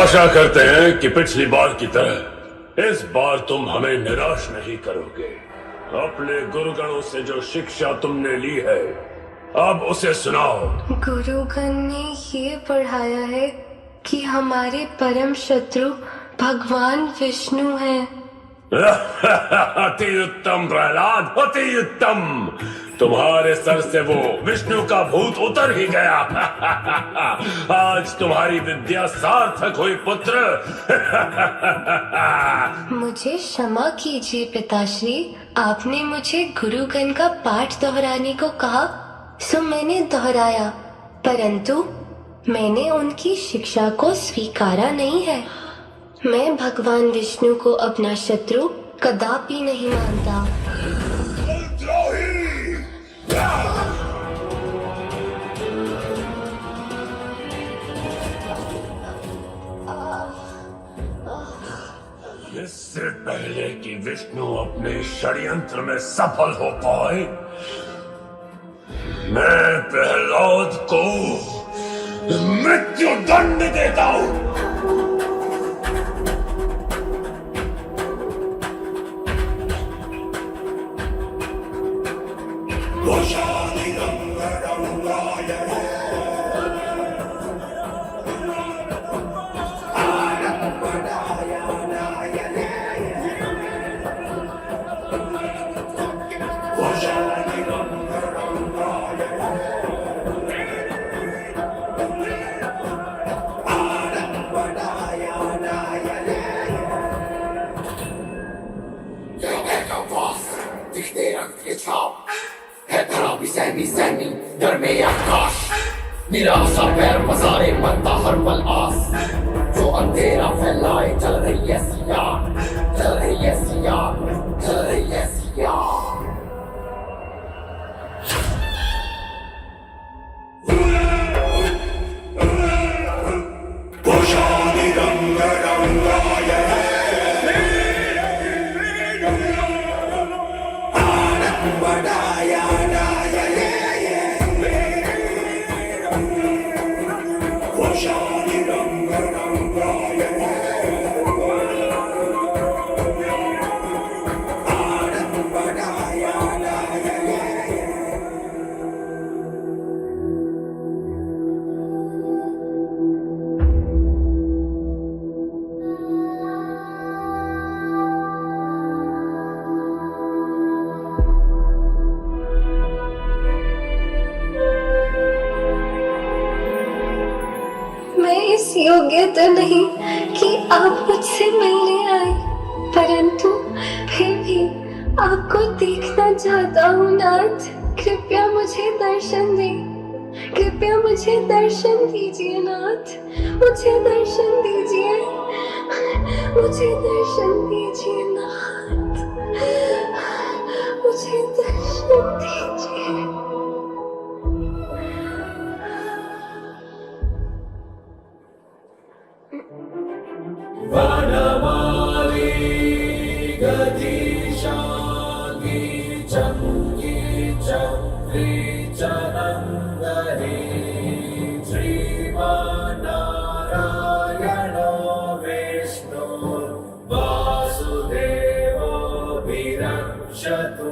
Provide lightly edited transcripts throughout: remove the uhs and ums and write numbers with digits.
आशा करते हैं कि पिछली बार की तरह इस बार तुम हमें निराश नहीं करोगे। अपने गुरुगणों से जो शिक्षा तुमने ली है अब उसे सुनाओ। गुरुगण ने ये पढ़ाया है कि हमारे परम शत्रु भगवान विष्णु हैं। अति उत्तम प्रहलाद, अति उत्तम। तुम्हारे सर से वो विष्णु का भूत उतर ही गया। आज तुम्हारी विद्या सार्थक हुई पुत्र। मुझे क्षमा कीजिए पिताश्री, आपने मुझे गुरुगण का पाठ दोहराने को कहा सो मैंने दोहराया, परंतु मैंने उनकी शिक्षा को स्वीकारा नहीं है। मैं भगवान विष्णु को अपना शत्रु कदापि नहीं मानता। इससे पहले कि विष्णु अपने षड्यंत्र में सफल हो पाए, मैं प्रहलाद को मृत्यु दंड देता हूं। निराशा पैर पसारे बनता हर पल आस, जो अंधेरा फैलाए चल रही है सिया, चल रही है सिया, चल रही है सिया। योग्य तो नहीं कि आप मुझसे मिलने आए, परंतु फिर भी आपको देखना चाहता हूँ नाथ। कृपया मुझे दर्शन दे, कृपया मुझे दर्शन दीजिए नाथ, मुझे दर्शन दीजिए, मुझे दर्शन दीजिए नाथ, मुझे दर्शन दीजिए। वनमाली गतिशाली चंकी चक्री चनंदरी श्रीमान् नारायणो विष्णु वासुदेवो विरक्षतु।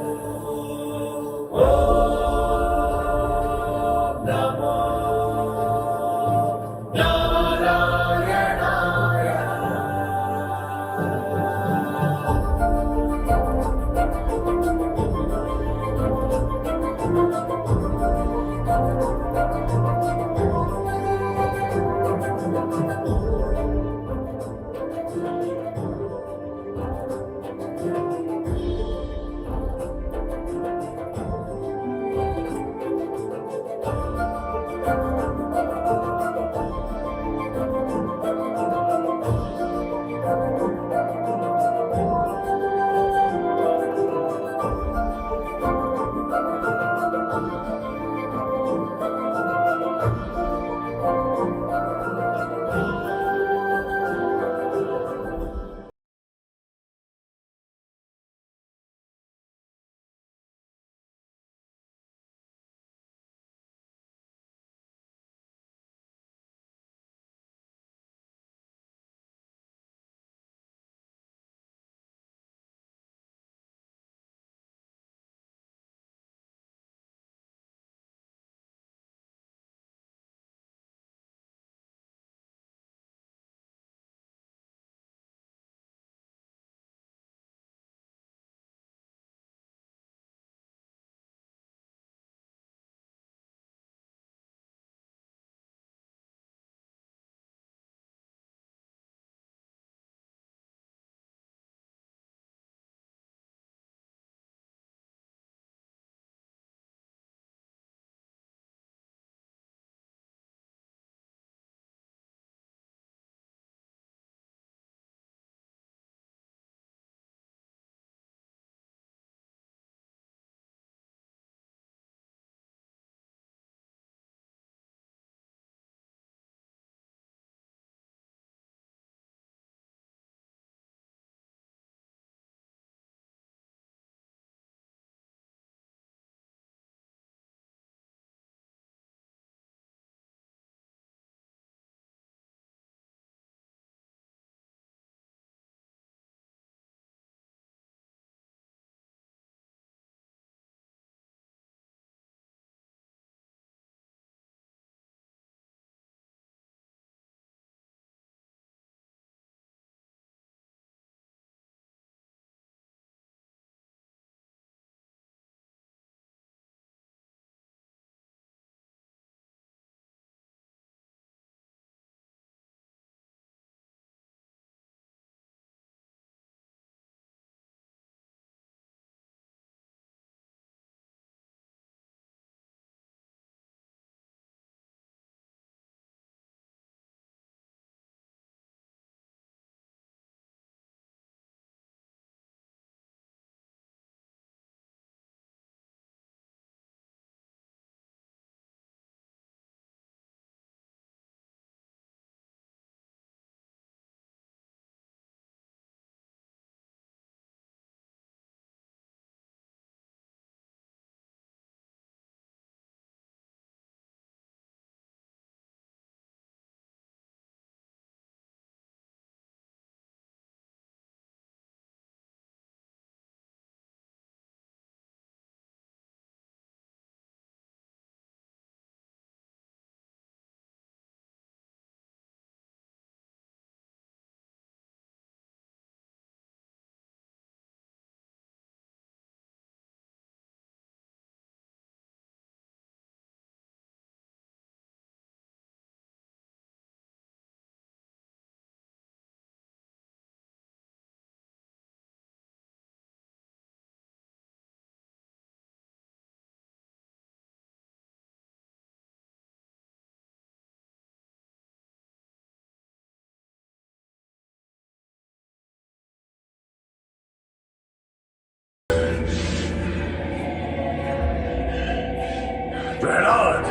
प्रहलाद,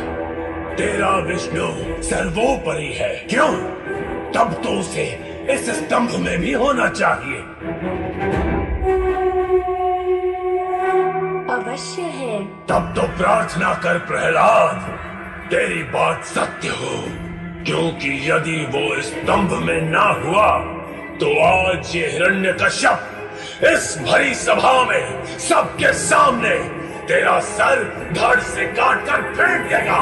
तेरा विष्णु सर्वोपरि है, क्यों? तब तो उसे इस स्तंभ में भी होना चाहिए। अवश्य है। तब तो प्रार्थना कर प्रहलाद, तेरी बात सत्य हो, क्योंकि यदि वो इस स्तंभ में ना हुआ तो आज ये हिरण्यकश्यप इस भरी सभा में सबके सामने तेरा सर धड़ से काट कर फेंक देगा।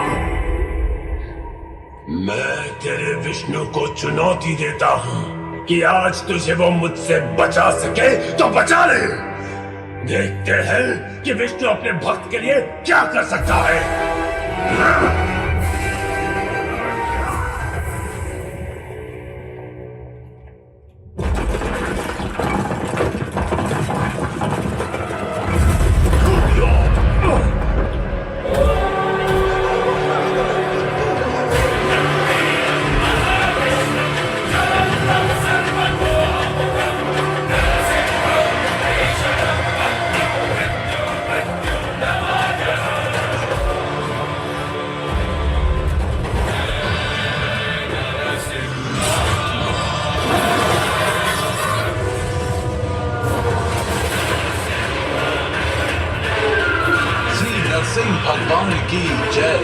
मैं तेरे विष्णु को चुनौती देता हूं कि आज तुझे वो मुझसे बचा सके तो बचा ले। देखते हैं कि विष्णु अपने भक्त के लिए क्या कर सकता है। सिंह भगवान की जय।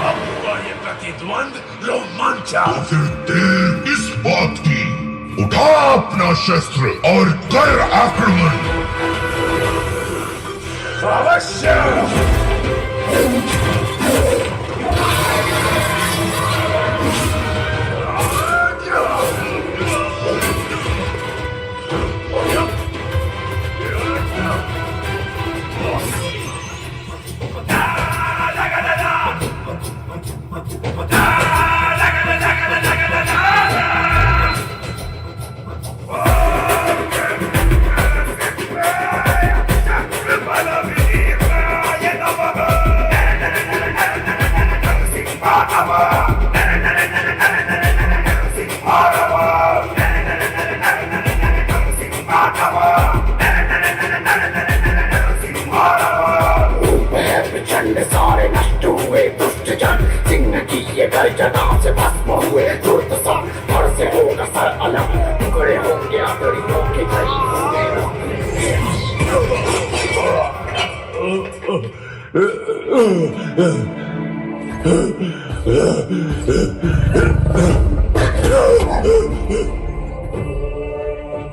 अब हुआ ये प्रतिद्वंद रोमांचक। तो फिर देर किस बात की? उठा अपना शस्त्र और कर आक्रमण। अवश्य। प्रचंड सारे नष्ट हुए दुष्ट जन, सिंह की ये गर्जना से भस्म हुए धूर्त सब। धड़ से होगा सर अलग, टुकड़े होंगे आदरियों के घड़ी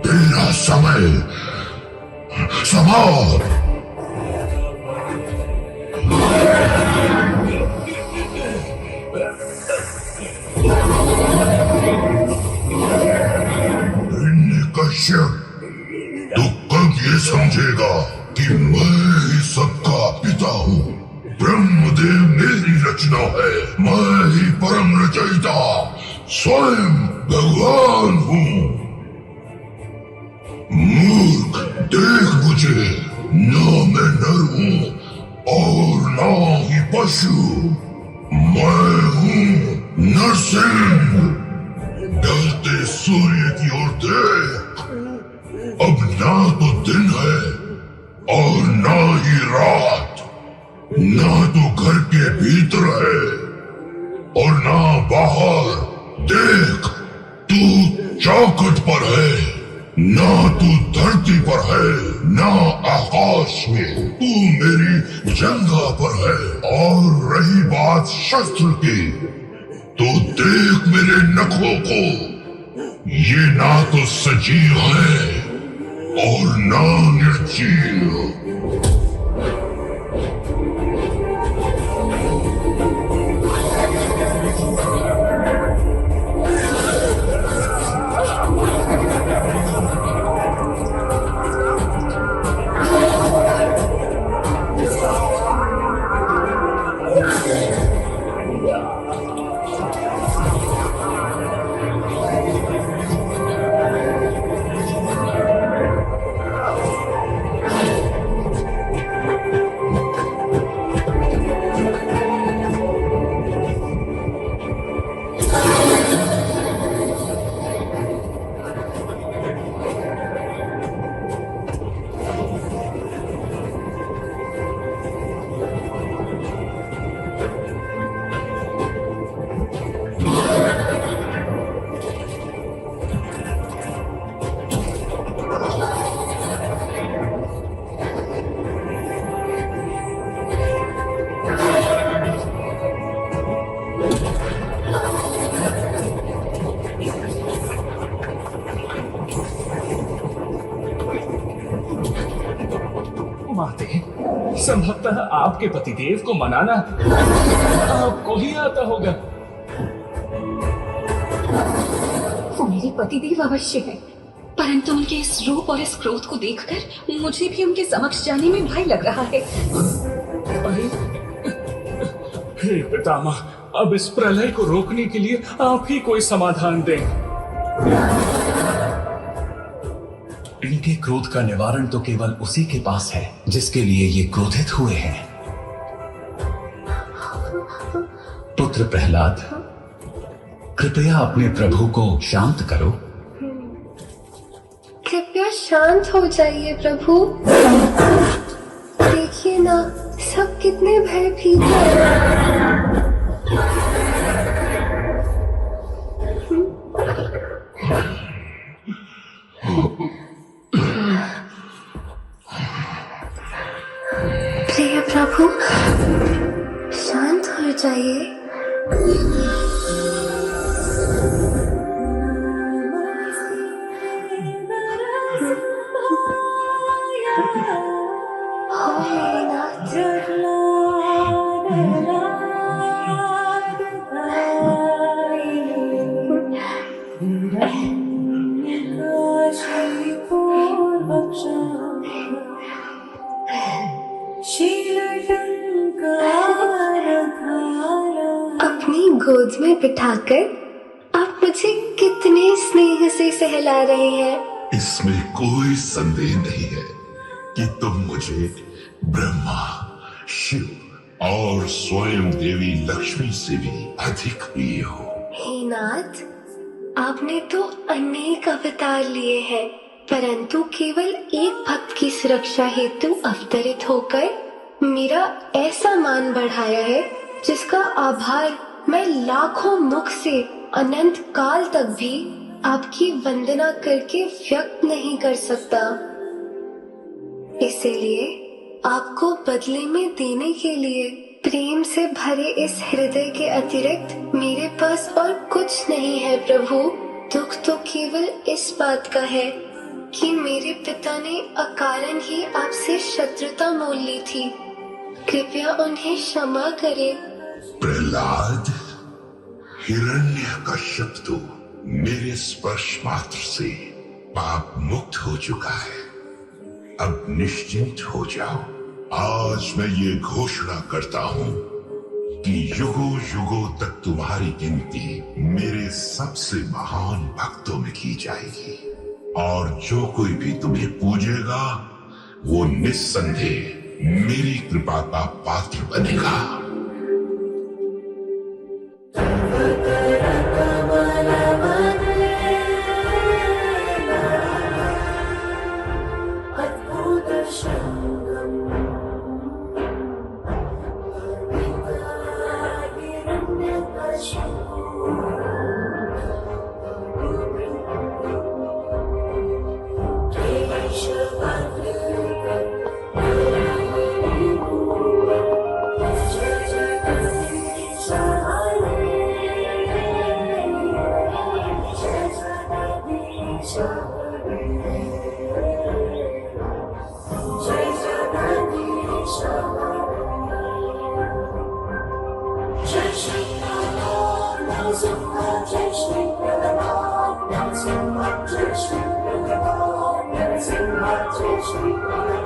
तेरा समय समाप्त। हिरण्यकश्यप, तू कब ये समझेगा कि मैं ही सबका पिता हूँ? ब्रह्मदेव मेरी रचना है, मैं ही परम रचयिता स्वयं भगवान हूँ। मूर्ख, देख मुझे, ना मैं नर हूँ और ना ही पशु। मैं हूँ नरसिंह। ढलते सूर्य की ओर देख, अब ना तो दिन है और ना ही रात, ना तो घर के भीतर है और ना बाहर। देख, तू चौखट पर है, ना तू धरती पर है, ना आकाश में। तू मेरी जंगा पर है। और रही बात शस्त्र की, तो देख मेरे नखों को, ये ना तो सजीव है और ना निर्जीव। संभवतः आपके पतिदेव को मनाना आपको ही आता होगा। वो मेरे पतिदेव अवश्य है, परंतु उनके इस रूप और इस क्रोध को देखकर मुझे भी उनके समक्ष जाने में भय लग रहा है। अरे हे पितामह, अब इस प्रलय को रोकने के लिए आप ही कोई समाधान दें। इनके क्रोध का निवारण तो केवल उसी के पास है जिसके लिए ये क्रोधित हुए हैं। पुत्र प्रहलाद, कृपया अपने प्रभु को शांत करो। कृपया शांत हो जाइए प्रभु। देखिए ना, सब कितने भयभीत हैं। प्रिय प्रभु, शांत हो जाइए। अपनी गोद में बिठाकर आप मुझे कितने स्नेह से सहला रहे हैं। इसमें कोई संदेह नहीं है कि तुम मुझे ब्रह्मा, शिव और स्वयं देवी लक्ष्मी से भी अधिक प्रिय हो। हे नाथ, आपने तो अनेक अवतार लिए हैं, परंतु केवल एक भक्त की सुरक्षा हेतु अवतरित होकर मेरा ऐसा मान बढ़ाया है जिसका आभार मैं लाखों मुख से अनंत काल तक भी आपकी वंदना करके व्यक्त नहीं कर सकता। इसीलिए आपको बदले में देने के लिए प्रेम से भरे इस हृदय के अतिरिक्त मेरे पास और कुछ नहीं है प्रभु। दुख तो केवल इस बात का है कि मेरे पिता ने अकारण ही आपसे शत्रुता मोल ली थी। कृपया उन्हें क्षमा करें। प्रहलाद, हिरण्यकश्यप तो मेरे स्पर्श मात्र से पाप मुक्त हो चुका है। अब निश्चिंत हो जाओ। आज मैं ये घोषणा करता हूँ कि युगों युगों तक तुम्हारी गिनती मेरे सबसे महान भक्तों में की जाएगी, और जो कोई भी तुम्हें पूजेगा वो निस्संदेह मेरी कृपा का पात्र बनेगा। Jai Shri Ram,